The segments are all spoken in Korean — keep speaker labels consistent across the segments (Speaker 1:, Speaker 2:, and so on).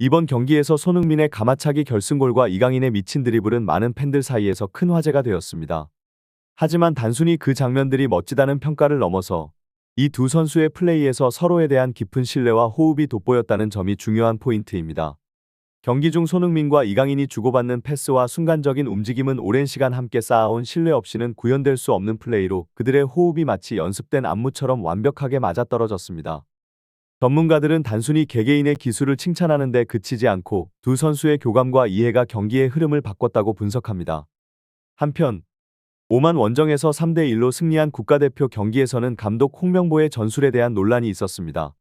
Speaker 1: 이번 경기에서 손흥민의 가마차기 결승골과 이강인의 미친 드리블은 많은 팬들 사이에서 큰 화제가 되었습니다. 하지만 단순히 그 장면들이 멋지다는 평가를 넘어서 이 두 선수의 플레이에서 서로에 대한 깊은 신뢰와 호흡이 돋보였다는 점이 중요한 포인트입니다. 경기 중 손흥민과 이강인이 주고받는 패스와 순간적인 움직임은 오랜 시간 함께 쌓아온 신뢰 없이는 구현될 수 없는 플레이로 그들의 호흡이 마치 연습된 안무처럼 완벽하게 맞아떨어졌습니다. 전문가들은 단순히 개개인의 기술을 칭찬하는 데 그치지 않고 두 선수의 교감과 이해가 경기의 흐름을 바꿨다고 분석합니다. 한편 오만 원정에서 3대1로 승리한 국가대표 경기에서는 감독 홍명보의 전술에 대한 논란이 있었습니다.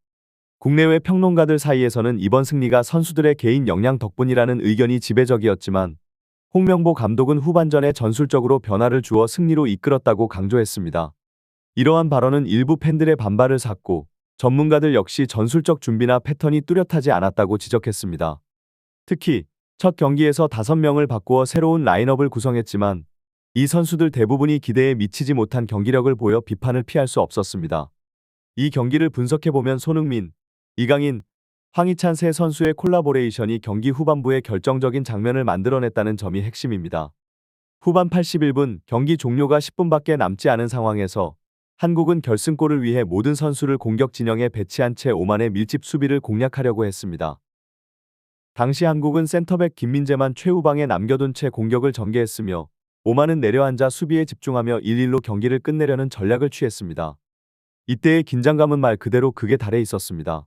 Speaker 1: 국내외 평론가들 사이에서는 이번 승리가 선수들의 개인 역량 덕분이라는 의견이 지배적이었지만 홍명보 감독은 후반전에 전술적으로 변화를 주어 승리로 이끌었다고 강조했습니다. 이러한 발언은 일부 팬들의 반발을 샀고 전문가들 역시 전술적 준비나 패턴이 뚜렷하지 않았다고 지적했습니다. 특히 첫 경기에서 5명을 바꾸어 새로운 라인업을 구성했지만 이 선수들 대부분이 기대에 미치지 못한 경기력을 보여 비판을 피할 수 없었습니다. 이 경기를 분석해보면 손흥민, 이강인, 황희찬 세 선수의 콜라보레이션이 경기 후반부에 결정적인 장면을 만들어냈다는 점이 핵심입니다. 후반 81분 경기 종료가 10분밖에 남지 않은 상황에서 한국은 결승골을 위해 모든 선수를 공격 진영에 배치한 채 오만의 밀집 수비를 공략하려고 했습니다. 당시 한국은 센터백 김민재만 최후방에 남겨둔 채 공격을 전개했으며 오만은 내려앉아 수비에 집중하며 1-1로 경기를 끝내려는 전략을 취했습니다. 이때의 긴장감은 말 그대로 극에 달해 있었습니다.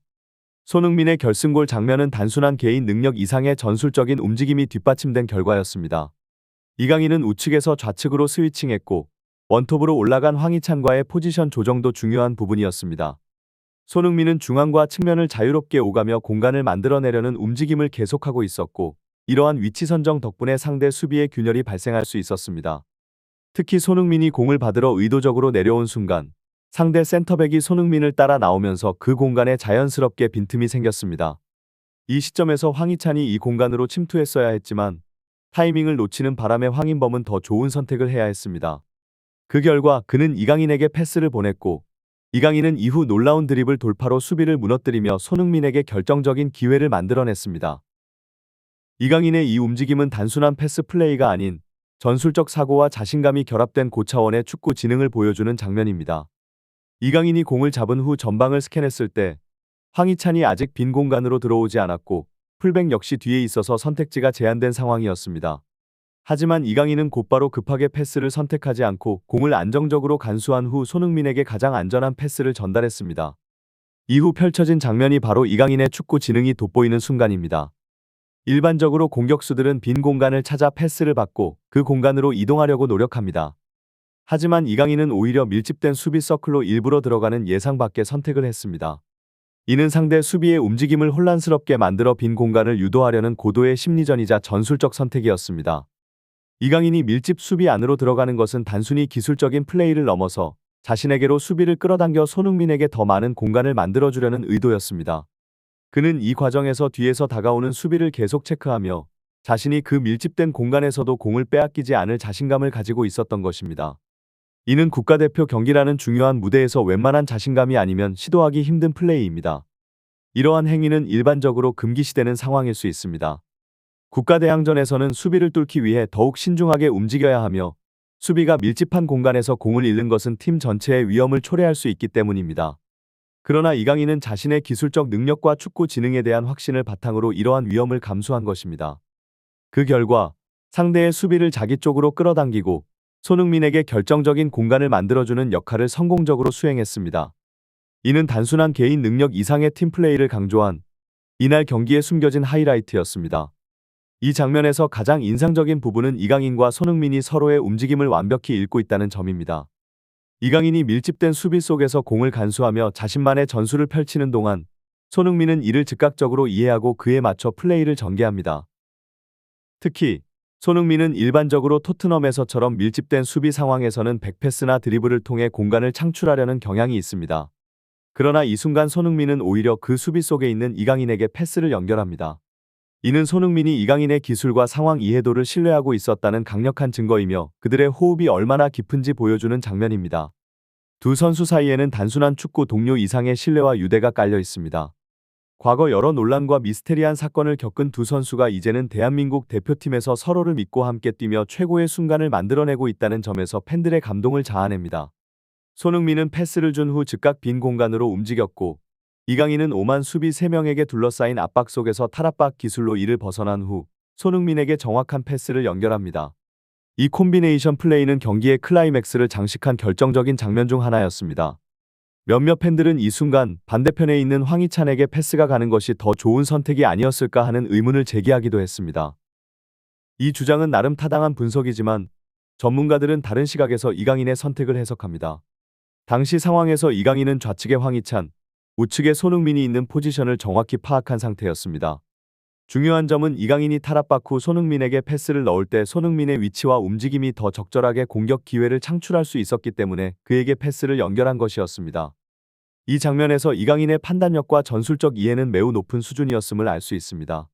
Speaker 1: 손흥민의 결승골 장면은 단순한 개인 능력 이상의 전술적인 움직임이 뒷받침된 결과였습니다. 이강인은 우측에서 좌측으로 스위칭했고 원톱으로 올라간 황희찬과의 포지션 조정도 중요한 부분이었습니다. 손흥민은 중앙과 측면을 자유롭게 오가며 공간을 만들어내려는 움직임을 계속하고 있었고 이러한 위치 선정 덕분에 상대 수비의 균열이 발생할 수 있었습니다. 특히 손흥민이 공을 받으러 의도적으로 내려온 순간 상대 센터백이 손흥민을 따라 나오면서 그 공간에 자연스럽게 빈틈이 생겼습니다. 이 시점에서 황희찬이 이 공간으로 침투했어야 했지만 타이밍을 놓치는 바람에 황인범은 더 좋은 선택을 해야 했습니다. 그 결과 그는 이강인에게 패스를 보냈고 이강인은 이후 놀라운 드리블 돌파로 수비를 무너뜨리며 손흥민에게 결정적인 기회를 만들어냈습니다. 이강인의 이 움직임은 단순한 패스 플레이가 아닌 전술적 사고와 자신감이 결합된 고차원의 축구 지능을 보여주는 장면입니다. 이강인이 공을 잡은 후 전방을 스캔했을 때 황희찬이 아직 빈 공간으로 들어오지 않았고 풀백 역시 뒤에 있어서 선택지가 제한된 상황이었습니다. 하지만 이강인은 곧바로 급하게 패스를 선택하지 않고 공을 안정적으로 간수한 후 손흥민에게 가장 안전한 패스를 전달했습니다. 이후 펼쳐진 장면이 바로 이강인의 축구 지능이 돋보이는 순간입니다. 일반적으로 공격수들은 빈 공간을 찾아 패스를 받고 그 공간으로 이동하려고 노력합니다. 하지만 이강인은 오히려 밀집된 수비 서클로 일부러 들어가는 예상 밖의 선택을 했습니다. 이는 상대 수비의 움직임을 혼란스럽게 만들어 빈 공간을 유도하려는 고도의 심리전이자 전술적 선택이었습니다. 이강인이 밀집 수비 안으로 들어가는 것은 단순히 기술적인 플레이를 넘어서 자신에게로 수비를 끌어당겨 손흥민에게 더 많은 공간을 만들어주려는 의도였습니다. 그는 이 과정에서 뒤에서 다가오는 수비를 계속 체크하며 자신이 그 밀집된 공간에서도 공을 빼앗기지 않을 자신감을 가지고 있었던 것입니다. 이는 국가대표 경기라는 중요한 무대에서 웬만한 자신감이 아니면 시도하기 힘든 플레이입니다. 이러한 행위는 일반적으로 금기시되는 상황일 수 있습니다. 국가대항전에서는 수비를 뚫기 위해 더욱 신중하게 움직여야 하며 수비가 밀집한 공간에서 공을 잃는 것은 팀 전체의 위험을 초래할 수 있기 때문입니다. 그러나 이강인은 자신의 기술적 능력과 축구 지능에 대한 확신을 바탕으로 이러한 위험을 감수한 것입니다. 그 결과 상대의 수비를 자기 쪽으로 끌어당기고 손흥민에게 결정적인 공간을 만들어주는 역할을 성공적으로 수행했습니다. 이는 단순한 개인 능력 이상의 팀플레이를 강조한 이날 경기에 숨겨진 하이라이트였습니다. 이 장면에서 가장 인상적인 부분은 이강인과 손흥민이 서로의 움직임을 완벽히 읽고 있다는 점입니다. 이강인이 밀집된 수비 속에서 공을 간수하며 자신만의 전술을 펼치는 동안 손흥민은 이를 즉각적으로 이해하고 그에 맞춰 플레이를 전개합니다. 특히 손흥민은 일반적으로 토트넘에서처럼 밀집된 수비 상황에서는 백패스나 드리블을 통해 공간을 창출하려는 경향이 있습니다. 그러나 이 순간 손흥민은 오히려 그 수비 속에 있는 이강인에게 패스를 연결합니다. 이는 손흥민이 이강인의 기술과 상황 이해도를 신뢰하고 있었다는 강력한 증거이며 그들의 호흡이 얼마나 깊은지 보여주는 장면입니다. 두 선수 사이에는 단순한 축구 동료 이상의 신뢰와 유대가 깔려 있습니다. 과거 여러 논란과 미스테리한 사건을 겪은 두 선수가 이제는 대한민국 대표팀에서 서로를 믿고 함께 뛰며 최고의 순간을 만들어내고 있다는 점에서 팬들의 감동을 자아냅니다. 손흥민은 패스를 준 후 즉각 빈 공간으로 움직였고, 이강인은 오만 수비 3명에게 둘러싸인 압박 속에서 탈압박 기술로 이를 벗어난 후 손흥민에게 정확한 패스를 연결합니다. 이 콤비네이션 플레이는 경기의 클라이맥스를 장식한 결정적인 장면 중 하나였습니다. 몇몇 팬들은 이 순간 반대편에 있는 황희찬에게 패스가 가는 것이 더 좋은 선택이 아니었을까 하는 의문을 제기하기도 했습니다. 이 주장은 나름 타당한 분석이지만 전문가들은 다른 시각에서 이강인의 선택을 해석합니다. 당시 상황에서 이강인은 좌측에 황희찬, 우측에 손흥민이 있는 포지션을 정확히 파악한 상태였습니다. 중요한 점은 이강인이 탈압박 후 손흥민에게 패스를 넣을 때 손흥민의 위치와 움직임이 더 적절하게 공격 기회를 창출할 수 있었기 때문에 그에게 패스를 연결한 것이었습니다. 이 장면에서 이강인의 판단력과 전술적 이해는 매우 높은 수준이었음을 알 수 있습니다.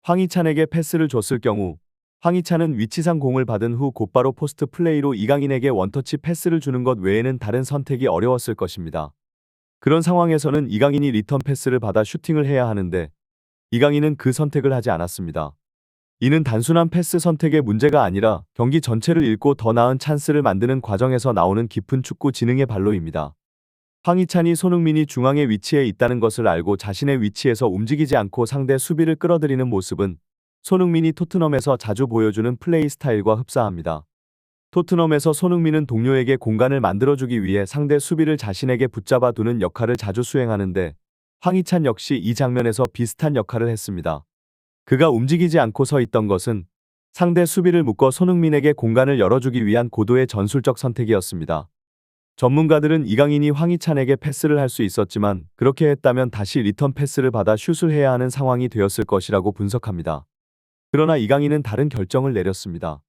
Speaker 1: 황희찬에게 패스를 줬을 경우 황희찬은 위치상 공을 받은 후 곧바로 포스트 플레이로 이강인에게 원터치 패스를 주는 것 외에는 다른 선택이 어려웠을 것입니다. 그런 상황에서는 이강인이 리턴 패스를 받아 슈팅을 해야 하는데 이강인은 그 선택을 하지 않았습니다. 이는 단순한 패스 선택의 문제가 아니라 경기 전체를 읽고 더 나은 찬스를 만드는 과정에서 나오는 깊은 축구 지능의 발로입니다. 황희찬이 손흥민이 중앙에 위치해 있다는 것을 알고 자신의 위치에서 움직이지 않고 상대 수비를 끌어들이는 모습은 손흥민이 토트넘에서 자주 보여주는 플레이 스타일과 흡사합니다. 토트넘에서 손흥민은 동료에게 공간을 만들어주기 위해 상대 수비를 자신에게 붙잡아 두는 역할을 자주 수행하는데 황희찬 역시 이 장면에서 비슷한 역할을 했습니다. 그가 움직이지 않고 서 있던 것은 상대 수비를 묶어 손흥민에게 공간을 열어주기 위한 고도의 전술적 선택이었습니다. 전문가들은 이강인이 황희찬에게 패스를 할 수 있었지만 그렇게 했다면 다시 리턴 패스를 받아 슛을 해야 하는 상황이 되었을 것이라고 분석합니다. 그러나 이강인은 다른 결정을 내렸습니다.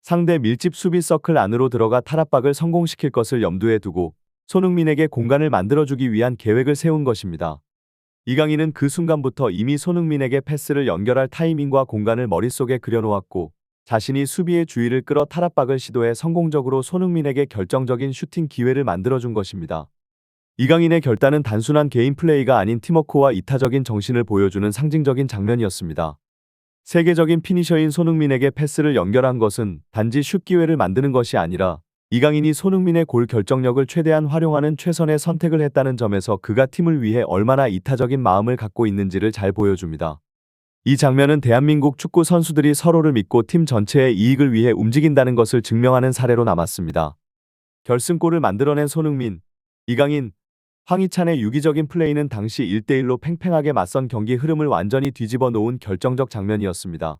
Speaker 1: 상대 밀집 수비 서클 안으로 들어가 탈압박을 성공시킬 것을 염두에 두고 손흥민에게 공간을 만들어주기 위한 계획을 세운 것입니다. 이강인은 그 순간부터 이미 손흥민에게 패스를 연결할 타이밍과 공간을 머릿속에 그려놓았고 자신이 수비의 주의를 끌어 탈압박을 시도해 성공적으로 손흥민에게 결정적인 슈팅 기회를 만들어준 것입니다. 이강인의 결단은 단순한 개인 플레이가 아닌 팀워크와 이타적인 정신을 보여주는 상징적인 장면이었습니다. 세계적인 피니셔인 손흥민에게 패스를 연결한 것은 단지 슛 기회를 만드는 것이 아니라 이강인이 손흥민의 골 결정력을 최대한 활용하는 최선의 선택을 했다는 점에서 그가 팀을 위해 얼마나 이타적인 마음을 갖고 있는지를 잘 보여줍니다. 이 장면은 대한민국 축구 선수들이 서로를 믿고 팀 전체의 이익을 위해 움직인다는 것을 증명하는 사례로 남았습니다. 결승골을 만들어낸 손흥민, 이강인, 황희찬의 유기적인 플레이는 당시 1대1로 팽팽하게 맞선 경기 흐름을 완전히 뒤집어 놓은 결정적 장면이었습니다.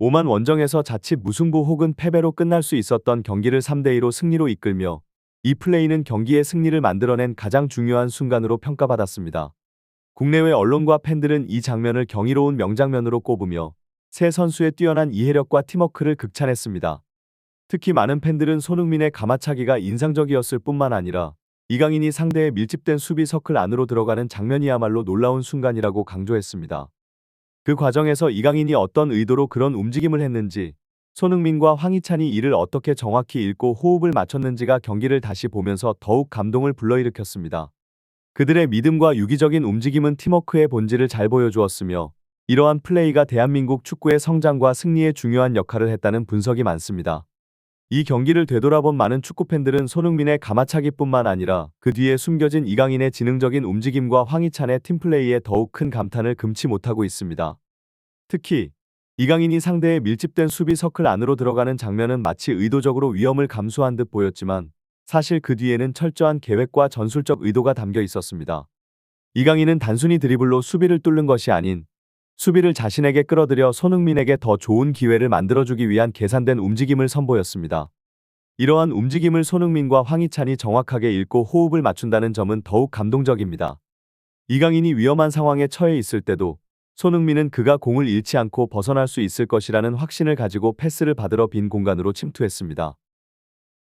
Speaker 1: 오만 원정에서 자칫 무승부 혹은 패배로 끝날 수 있었던 경기를 3대2로 승리로 이끌며 이 플레이는 경기의 승리를 만들어낸 가장 중요한 순간으로 평가받았습니다. 국내외 언론과 팬들은 이 장면을 경이로운 명장면으로 꼽으며 세 선수의 뛰어난 이해력과 팀워크를 극찬했습니다. 특히 많은 팬들은 손흥민의 가마차기가 인상적이었을 뿐만 아니라 이강인이 상대의 밀집된 수비 서클 안으로 들어가는 장면이야말로 놀라운 순간이라고 강조했습니다. 그 과정에서 이강인이 어떤 의도로 그런 움직임을 했는지, 손흥민과 황희찬이 이를 어떻게 정확히 읽고 호흡을 맞췄는지가 경기를 다시 보면서 더욱 감동을 불러일으켰습니다. 그들의 믿음과 유기적인 움직임은 팀워크의 본질을 잘 보여주었으며 이러한 플레이가 대한민국 축구의 성장과 승리에 중요한 역할을 했다는 분석이 많습니다. 이 경기를 되돌아본 많은 축구팬들은 손흥민의 가마차기뿐만 아니라 그 뒤에 숨겨진 이강인의 지능적인 움직임과 황희찬의 팀플레이에 더욱 큰 감탄을 금치 못하고 있습니다. 특히 이강인이 상대의 밀집된 수비 서클 안으로 들어가는 장면은 마치 의도적으로 위험을 감수한 듯 보였지만 사실 그 뒤에는 철저한 계획과 전술적 의도가 담겨 있었습니다. 이강인은 단순히 드리블로 수비를 뚫는 것이 아닌 수비를 자신에게 끌어들여 손흥민에게 더 좋은 기회를 만들어주기 위한 계산된 움직임을 선보였습니다. 이러한 움직임을 손흥민과 황희찬이 정확하게 읽고 호흡을 맞춘다는 점은 더욱 감동적입니다. 이강인이 위험한 상황에 처해 있을 때도 손흥민은 그가 공을 잃지 않고 벗어날 수 있을 것이라는 확신을 가지고 패스를 받으러 빈 공간으로 침투했습니다.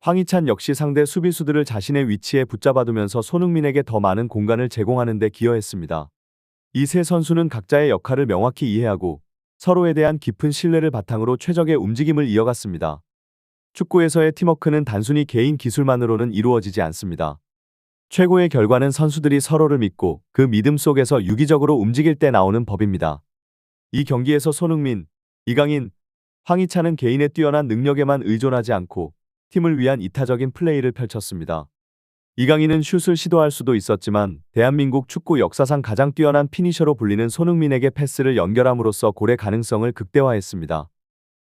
Speaker 1: 황희찬 역시 상대 수비수들을 자신의 위치에 붙잡아두면서 손흥민에게 더 많은 공간을 제공하는 데 기여했습니다. 이 세 선수는 각자의 역할을 명확히 이해하고 서로에 대한 깊은 신뢰를 바탕으로 최적의 움직임을 이어갔습니다. 축구에서의 팀워크는 단순히 개인 기술만으로는 이루어지지 않습니다. 최고의 결과는 선수들이 서로를 믿고 그 믿음 속에서 유기적으로 움직일 때 나오는 법입니다. 이 경기에서 손흥민, 이강인, 황희찬은 개인의 뛰어난 능력에만 의존하지 않고 팀을 위한 이타적인 플레이를 펼쳤습니다. 이강인은 슛을 시도할 수도 있었지만 대한민국 축구 역사상 가장 뛰어난 피니셔로 불리는 손흥민에게 패스를 연결함으로써 골의 가능성을 극대화했습니다.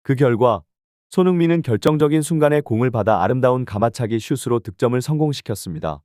Speaker 1: 그 결과 손흥민은 결정적인 순간에 공을 받아 아름다운 가마차기 슛으로 득점을 성공시켰습니다.